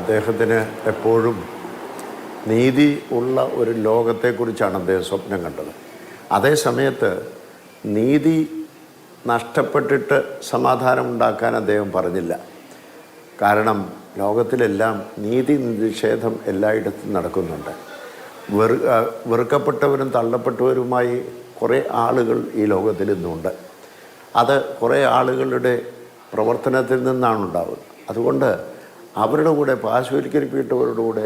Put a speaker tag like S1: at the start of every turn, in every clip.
S1: അദ്ദേഹത്തിന് എപ്പോഴും നീതി ഉള്ള ഒരു ലോകത്തെക്കുറിച്ചാണ് അദ്ദേഹം സ്വപ്നം കണ്ടത്. അതേ സമയത്ത് നീതി നഷ്ടപ്പെട്ടിട്ട് സമാധാനം ഉണ്ടാക്കാൻ അദ്ദേഹം പറഞ്ഞില്ല. കാരണം ലോകത്തിലെല്ലാം നീതി നിഷേധം എല്ലായിടത്തും നടക്കുന്നുണ്ട്. വെറുക്കപ്പെട്ടവരും തള്ളപ്പെട്ടവരുമായി കുറേ ആളുകൾ ഈ ലോകത്തിൽ ഇന്നുണ്ട്. അത് കുറേ ആളുകളുടെ പ്രവർത്തനത്തിൽ നിന്നാണ് ഉണ്ടാവുന്നത്. അതുകൊണ്ട് അവരുടെ കൂടെ, പാർശ്വവൽക്കരിക്കപ്പെട്ടവരുടെ കൂടെ,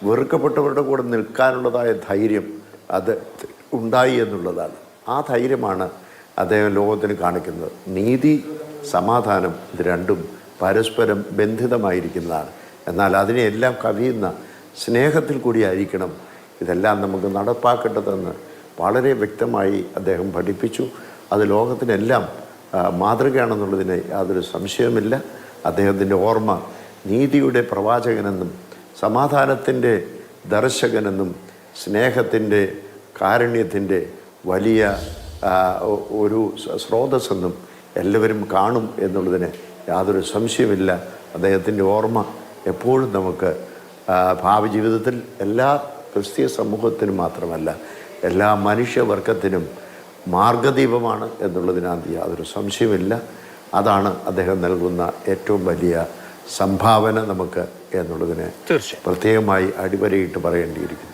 S1: വെറുക്കപ്പെട്ടവരുടെ കൂടെ നിൽക്കാനുള്ളതായ ധൈര്യം അത് ഉണ്ടായി എന്നുള്ളതാണ്. ആ ധൈര്യമാണ് അദ്ദേഹം ലോകത്തിന് കാണിക്കുന്നത്. നീതി, സമാധാനം ഇത് രണ്ടും പരസ്പരം ബന്ധിതമായിരിക്കുന്നതാണ്. എന്നാൽ അതിനെയെല്ലാം കവിയുന്ന സ്നേഹത്തിൽ കൂടിയായിരിക്കണം ഇതെല്ലാം നമുക്ക് നടപ്പാക്കേണ്ടതെന്ന് വളരെ വ്യക്തമായി അദ്ദേഹം പഠിപ്പിച്ചു. അത് ലോകത്തിനെല്ലാം മാതൃകയാണെന്നുള്ളതിന് യാതൊരു സംശയവുമില്ല. അദ്ദേഹത്തിൻ്റെ ഓർമ്മ നീതിയുടെ പ്രവാചകനെന്നും സമാധാനത്തിൻ്റെ ദർശകനെന്നും സ്നേഹത്തിൻ്റെ, കാരുണ്യത്തിൻ്റെ വലിയ ഒരു സ്രോതസ്സെന്നും എല്ലാവരും കാണും എന്നുള്ളതിന് യാതൊരു സംശയമില്ല. അദ്ദേഹത്തിൻ്റെ ഓർമ്മ എപ്പോഴും നമുക്ക് ഭാവി ജീവിതത്തിൽ എല്ലാ ക്രിസ്തീയ സമൂഹത്തിനും മാത്രമല്ല എല്ലാ മനുഷ്യവർഗത്തിനും മാർഗദീപമാണ് എന്നുള്ളതിനകത്ത് യാതൊരു സംശയമില്ല. അതാണ് അദ്ദേഹം നൽകുന്ന ഏറ്റവും വലിയ സംഭാവന നമുക്ക് എന്നുള്ളതിനെ പ്രത്യേകമായി അടിവരയിട്ട് പറയേണ്ടിയിരിക്കുന്നു.